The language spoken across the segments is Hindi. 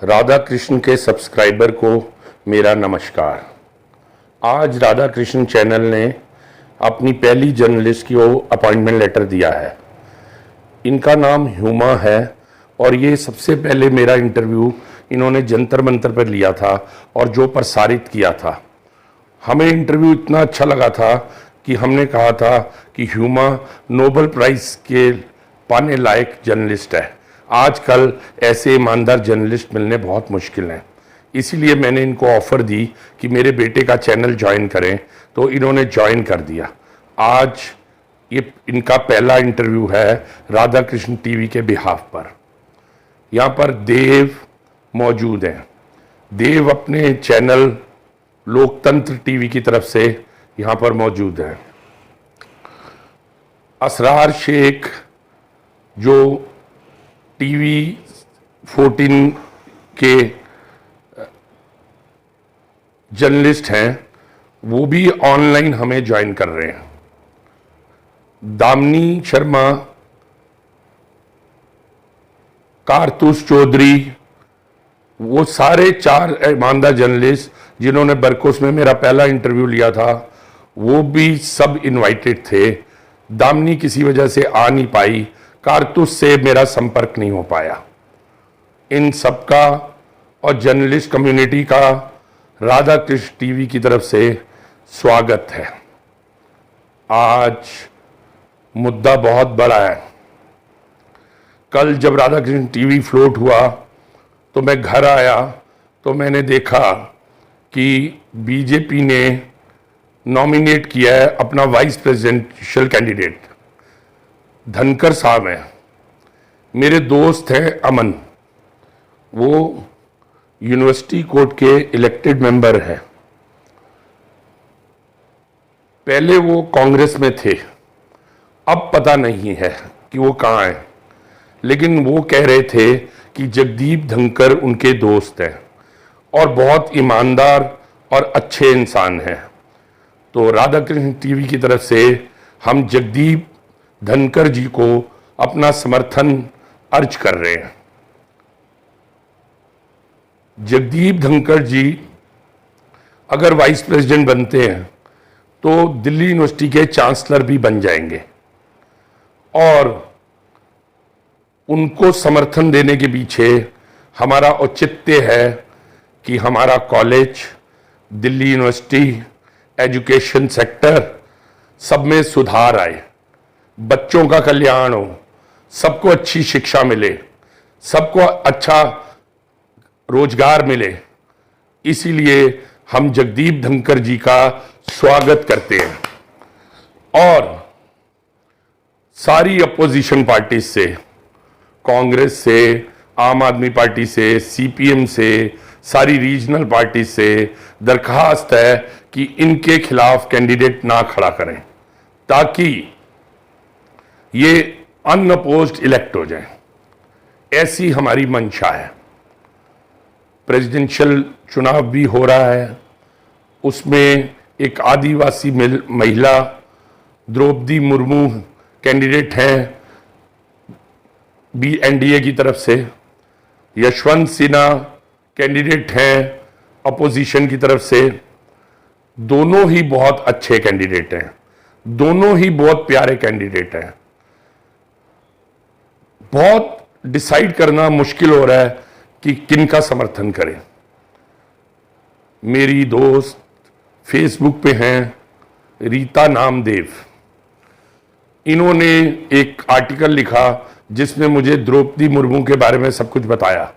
राधा कृष्ण के सब्सक्राइबर को मेरा नमस्कार। आज राधा कृष्ण चैनल ने अपनी पहली जर्नलिस्ट की अपॉइंटमेंट लेटर दिया है। इनका नाम ह्यूमा है और ये सबसे पहले मेरा इंटरव्यू इन्होंने जंतर मंतर पर लिया था और जो प्रसारित किया था। हमें इंटरव्यू इतना अच्छा लगा था कि हमने कहा था कि ह्यूमा नोबेल प्राइज़ के पाने लायक जर्नलिस्ट है। आजकल ऐसे ईमानदार जर्नलिस्ट मिलने बहुत मुश्किल हैं, इसीलिए मैंने इनको ऑफ़र दी कि मेरे बेटे का चैनल ज्वाइन करें, तो इन्होंने ज्वाइन कर दिया। आज ये इनका पहला इंटरव्यू है राधा कृष्ण टीवी के बिहाफ पर। यहाँ पर देव मौजूद हैं। देव अपने चैनल लोकतंत्र टीवी की तरफ से यहाँ पर मौजूद हैं। असरार शेख जो टीवी 14 के जर्नलिस्ट हैं, वो भी ऑनलाइन हमें ज्वाइन कर रहे हैं। दामिनी शर्मा, कारतूस चौधरी, वो सारे 4 ईमानदार जर्नलिस्ट जिन्होंने बरकोस में मेरा पहला इंटरव्यू लिया था, वो भी सब इनवाइटेड थे। दामिनी किसी वजह से आ नहीं पाई, कारतूस से मेरा संपर्क नहीं हो पाया। इन सबका और जर्नलिस्ट कम्युनिटी का राधा कृष्ण टीवी की तरफ से स्वागत है। आज मुद्दा बहुत बड़ा है। कल जब राधा कृष्ण टीवी फ्लोट हुआ तो मैं घर आया तो मैंने देखा कि बीजेपी ने नॉमिनेट किया है अपना वाइस प्रेसिडेंशियल कैंडिडेट। धनकर साहब हैं, मेरे दोस्त हैं अमन, वो यूनिवर्सिटी कोर्ट के इलेक्टेड मेंबर हैं। पहले वो कांग्रेस में थे, अब पता नहीं है कि वो कहाँ हैं, लेकिन वो कह रहे थे कि जगदीप धनकर उनके दोस्त हैं और बहुत ईमानदार और अच्छे इंसान हैं। तो राधा कृष्ण टीवी की तरफ से हम जगदीप धनकर जी को अपना समर्थन अर्ज कर रहे हैं। जगदीप धनकर जी अगर वाइस प्रेसिडेंट बनते हैं तो दिल्ली यूनिवर्सिटी के चांसलर भी बन जाएंगे और उनको समर्थन देने के पीछे हमारा औचित्य है कि हमारा college, Delhi university, education sector सब में सुधार आए, बच्चों का कल्याण हो, सबको अच्छी शिक्षा मिले, सबको अच्छा रोजगार मिले। इसीलिए हम जगदीप धनकर जी का स्वागत करते हैं। और सारी अपोजिशन पार्टी से, कांग्रेस से, आम आदमी पार्टी से, सीपीएम से, सारी रीजनल पार्टी से दरखास्त है कि इनके खिलाफ कैंडिडेट ना खड़ा करें ताकि ये अनअपोज्ड इलेक्ट हो जाए। ऐसी हमारी मंशा है। प्रेसिडेंशियल चुनाव भी हो रहा है, उसमें एक आदिवासी महिला द्रौपदी मुर्मू कैंडिडेट हैं एनडीए की तरफ से, यशवंत सिन्हा कैंडिडेट हैं अपोजिशन की तरफ से। दोनों ही बहुत अच्छे कैंडिडेट हैं, दोनों ही बहुत प्यारे कैंडिडेट हैं। बहुत डिसाइड करना मुश्किल हो रहा है कि किनका समर्थन करें। मेरी दोस्त फेसबुक पे हैं रीता नामदेव, इन्होंने एक आर्टिकल लिखा जिसमें मुझे द्रौपदी मुर्मू के बारे में सब कुछ बताया।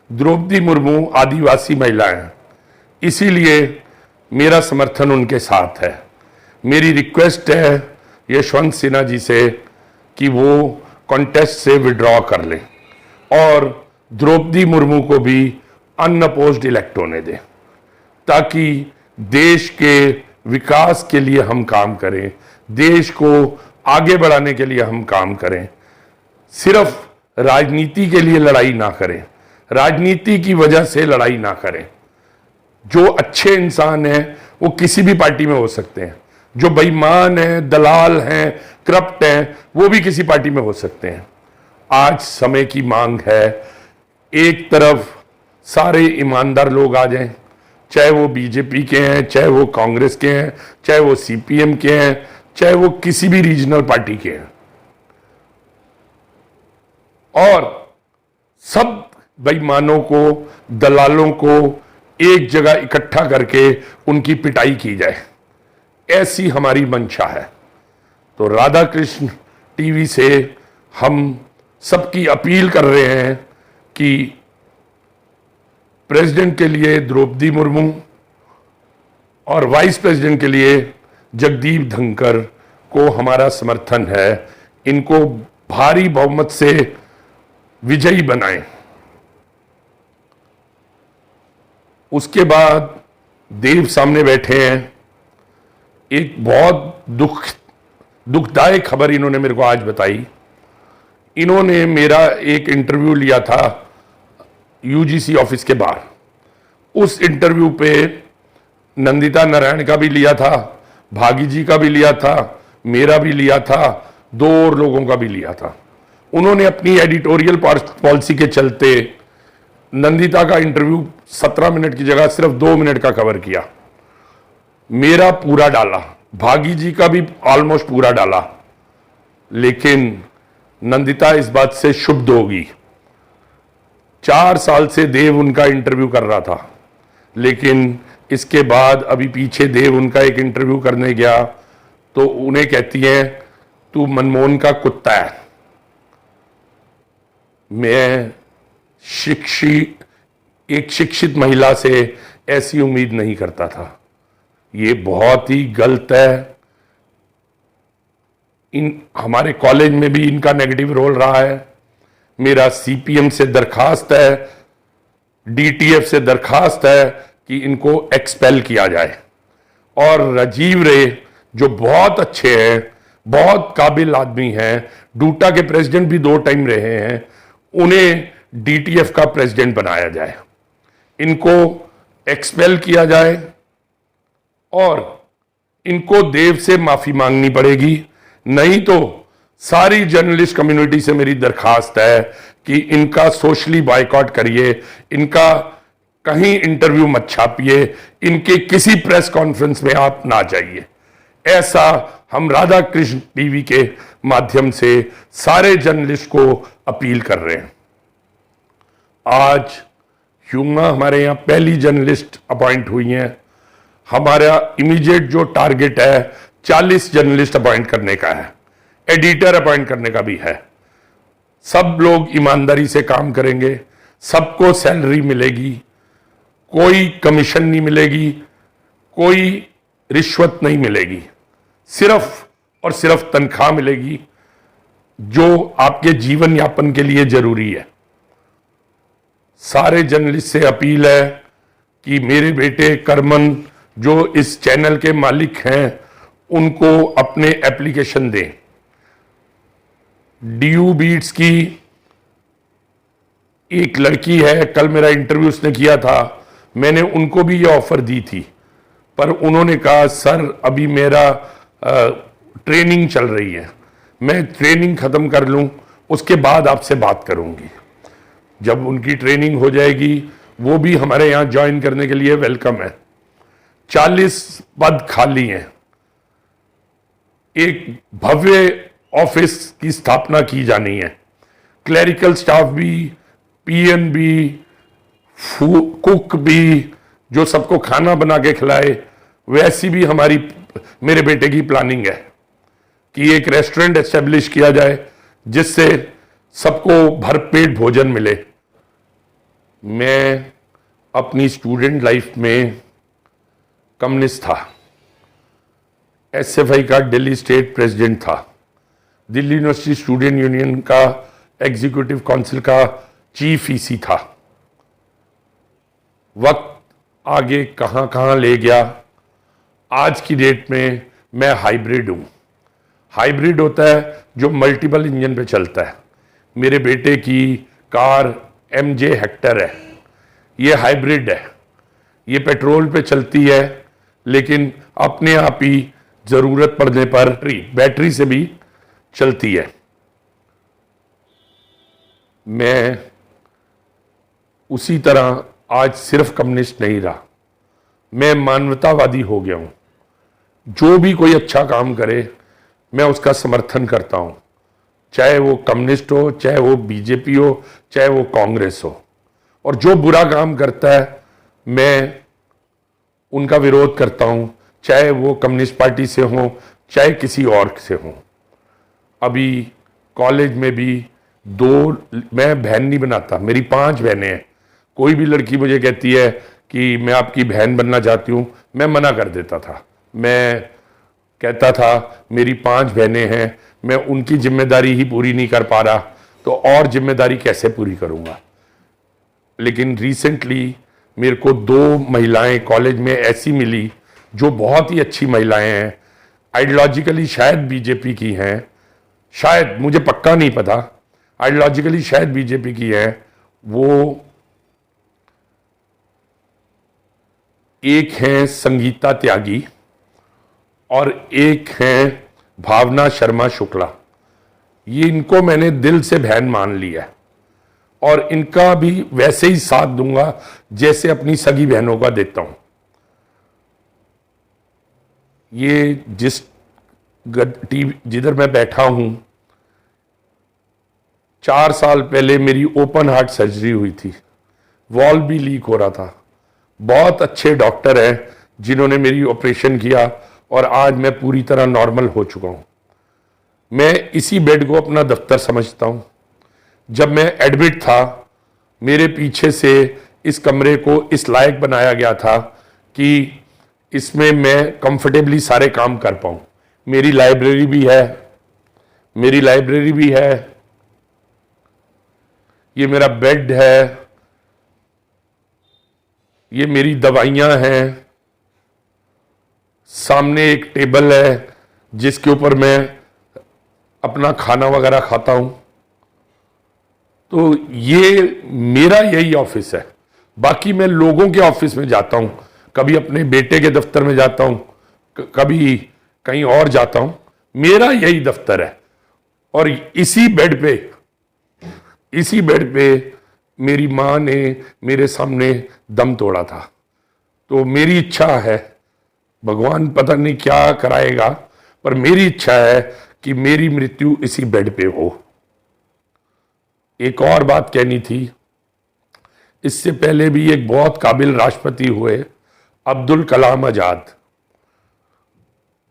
द्रौपदी मुर्मू आदिवासी महिला हैं, इसीलिए मेरा समर्थन उनके साथ है। मेरी रिक्वेस्ट है यशवंत सिन्हा जी से कि वो कॉन्टेस्ट से विड्रॉ कर लें और द्रौपदी मुर्मू को भी अनअपोज्ड इलेक्ट होने दें, ताकि देश के विकास के लिए हम काम करें, देश को आगे बढ़ाने के लिए हम काम करें। सिर्फ राजनीति के लिए लड़ाई ना करें, राजनीति की वजह से लड़ाई ना करें। जो अच्छे इंसान हैं वो किसी भी पार्टी में हो सकते हैं, जो बेईमान हैं, दलाल हैं, करप्ट हैं, वो भी किसी पार्टी में हो सकते हैं। आज समय की मांग है, एक तरफ सारे ईमानदार लोग आ जाएं, चाहे वो बीजेपी के हैं, चाहे वो कांग्रेस के हैं, चाहे वो सीपीएम के हैं, चाहे वो किसी भी रीजनल पार्टी के हैं, और सब बेईमानों को, दलालों को एक जगह इकट्ठा करके उनकी पिटाई की जाए। ऐसी हमारी मंशा है। तो राधा कृष्ण टीवी से हम सबकी अपील कर रहे हैं कि प्रेसिडेंट के लिए द्रौपदी मुर्मू और वाइस प्रेसिडेंट के लिए जगदीप धनखड़ को हमारा समर्थन है। इनको भारी बहुमत से विजयी बनाएं। उसके बाद देव सामने बैठे हैं। एक बहुत दुखदायक खबर इन्होंने मेरे को आज बताई। इन्होंने मेरा एक इंटरव्यू लिया था यूजीसी ऑफिस के बाहर। उस इंटरव्यू पे नंदिता नारायण का भी लिया था, भागी जी का भी लिया था, मेरा भी लिया था, 2 और लोगों का भी लिया था। उन्होंने अपनी एडिटोरियल पॉलिसी के चलते नंदिता का इंटरव्यू 17 मिनट की जगह सिर्फ 2 मिनट का कवर किया। मेरा पूरा डाला, भागी जी का भी ऑलमोस्ट पूरा डाला, लेकिन नंदिता इस बात से क्षुब्ध होगी। 4 साल से देव उनका इंटरव्यू कर रहा था, लेकिन इसके बाद अभी पीछे देव उनका एक इंटरव्यू करने गया तो उन्हें कहती हैं तू मनमोहन का कुत्ता है। मैं एक शिक्षित महिला से ऐसी उम्मीद नहीं करता था। ये बहुत ही गलत है। हमारे कॉलेज में भी इनका नेगेटिव रोल रहा है। मेरा सीपीएम से दरखास्त है, डीटीएफ से दरखास्त है कि इनको एक्सपेल किया जाए। और राजीव रे जो बहुत अच्छे हैं, बहुत काबिल आदमी हैं, डूटा के प्रेसिडेंट भी 2 टाइम रहे हैं, उन्हें डीटीएफ का प्रेसिडेंट बनाया जाए, इनको एक्सपेल किया जाए और इनको देव से माफी मांगनी पड़ेगी। नहीं तो सारी जर्नलिस्ट कम्युनिटी से मेरी दरखास्त है कि इनका सोशली बायकॉट करिए, इनका कहीं इंटरव्यू मत छापिए, इनके किसी प्रेस कॉन्फ्रेंस में आप ना जाइए। ऐसा हम राधा कृष्ण टीवी के माध्यम से सारे जर्नलिस्ट को अपील कर रहे हैं। आज ह्यूमा हमारे यहाँ पहली जर्नलिस्ट अपॉइंट हुई हैं। हमारा इमीडिएट जो टारगेट है 40 जर्नलिस्ट अपॉइंट करने का है, एडिटर अपॉइंट करने का भी है। सब लोग ईमानदारी से काम करेंगे, सबको सैलरी मिलेगी, कोई कमीशन नहीं मिलेगी, कोई रिश्वत नहीं मिलेगी, सिर्फ और सिर्फ तनख्वाह मिलेगी जो आपके जीवन यापन के लिए जरूरी है। सारे जर्नलिस्ट से अपील है कि मेरे बेटे करमन जो इस चैनल के मालिक हैं उनको अपने एप्लीकेशन दें। डीयू बीट्स की एक लड़की है, कल मेरा इंटरव्यू उसने किया था, मैंने उनको भी ये ऑफर दी थी, पर उन्होंने कहा सर अभी मेरा ट्रेनिंग चल रही है, मैं ट्रेनिंग खत्म कर लूं उसके बाद आपसे बात करूंगी। जब उनकी ट्रेनिंग हो जाएगी वो भी हमारे यहां ज्वाइन करने के लिए वेलकम है। 40 पद खाली हैं। एक भव्य ऑफिस की स्थापना की जानी है। क्लरिकल स्टाफ भी, पीएन भी, कुक भी, जो सबको खाना बना के खिलाए, वैसी भी मेरे बेटे की प्लानिंग है कि एक रेस्टोरेंट एस्टेब्लिश किया जाए जिससे सबको भरपेट भोजन मिले। मैं अपनी स्टूडेंट लाइफ में कम्युनिस्ट था, एसएफआई का दिल्ली स्टेट प्रेसिडेंट था, दिल्ली यूनिवर्सिटी स्टूडेंट यूनियन का एग्जीक्यूटिव काउंसिल का चीफ ईसी था। वक्त आगे कहां कहां ले गया। आज की डेट में मैं हाइब्रिड हूं। हाइब्रिड होता है जो मल्टीपल इंजन पे चलता है। मेरे बेटे की कार एमजे हेक्टर है, ये हाइब्रिड है, ये पेट्रोल पे चलती है लेकिन अपने आप ही जरूरत पड़ने पर बैटरी से भी चलती है। मैं उसी तरह आज सिर्फ कम्युनिस्ट नहीं रहा, मैं मानवतावादी हो गया हूं। जो भी कोई अच्छा काम करे मैं उसका समर्थन करता हूं, चाहे वो कम्युनिस्ट हो, चाहे वो बीजेपी हो, चाहे वो कांग्रेस हो। और जो बुरा काम करता है मैं उनका विरोध करता हूं, चाहे वो कम्युनिस्ट पार्टी से हो, चाहे किसी और से हो। अभी कॉलेज में भी मैं बहन नहीं बनाता, मेरी 5 बहनें हैं। कोई भी लड़की मुझे कहती है कि मैं आपकी बहन बनना चाहती हूं, मैं मना कर देता था। मैं कहता था मेरी 5 बहनें हैं, मैं उनकी जिम्मेदारी ही पूरी नहीं कर पा रहा तो और जिम्मेदारी कैसे पूरी करूंगा। लेकिन रिसेंटली मेरे को 2 महिलाएं कॉलेज में ऐसी मिली जो बहुत ही अच्छी महिलाएं हैं, आइडियोलॉजिकली शायद बीजेपी की हैं, शायद, मुझे पक्का नहीं पता, आइडियोलॉजिकली शायद बीजेपी की है। वो एक हैं संगीता त्यागी और एक हैं भावना शर्मा शुक्ला। ये इनको मैंने दिल से बहन मान लिया है और इनका भी वैसे ही साथ दूंगा जैसे अपनी सगी बहनों का देता हूं। ये जिधर मैं बैठा हूं, 4 साल पहले मेरी ओपन हार्ट सर्जरी हुई थी, वॉल भी लीक हो रहा था। बहुत अच्छे डॉक्टर हैं जिन्होंने मेरी ऑपरेशन किया और आज मैं पूरी तरह नॉर्मल हो चुका हूं। मैं इसी बेड को अपना दफ्तर समझता हूं। जब मैं एडमिट था, मेरे पीछे से इस कमरे को इस लायक बनाया गया था कि इसमें मैं कंफर्टेबली सारे काम कर पाऊं। मेरी लाइब्रेरी भी है, ये मेरा बेड है, ये मेरी दवाइयां हैं, सामने एक टेबल है जिसके ऊपर मैं अपना खाना वगैरह खाता हूं। तो ये मेरा यही ऑफिस है। बाकी मैं लोगों के ऑफिस में जाता हूं, कभी अपने बेटे के दफ्तर में जाता हूं, कभी कहीं और जाता हूं। मेरा यही दफ्तर है और इसी बेड पे मेरी मां ने मेरे सामने दम तोड़ा था। तो मेरी इच्छा है, भगवान पता नहीं क्या कराएगा, पर मेरी इच्छा है कि मेरी मृत्यु इसी बेड पे हो। एक और बात कहनी थी, इससे पहले भी एक बहुत काबिल राष्ट्रपति हुए अब्दुल कलाम आजाद,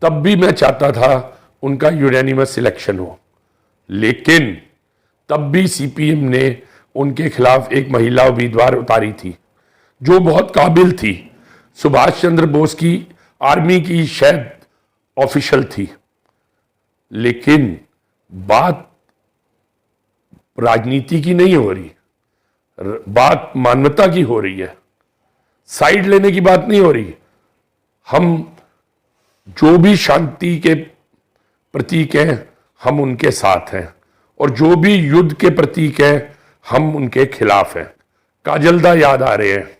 तब भी मैं चाहता था उनका यूनानिमस सिलेक्शन हो, लेकिन तब भी सीपीएम ने उनके खिलाफ एक महिला उम्मीदवार उतारी थी जो बहुत काबिल थी। सुभाष चंद्र बोस की आर्मी की शायद ऑफिशियल थी, लेकिन बात राजनीति की नहीं हो रही, बात मानवता की हो रही है। साइड लेने की बात नहीं हो रही। हम जो भी शांति के प्रतीक हैं हम उनके साथ हैं, और जो भी युद्ध के प्रतीक हैं हम उनके खिलाफ हैं। काजलदा याद आ रहे हैं,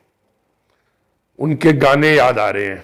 उनके गाने याद आ रहे हैं।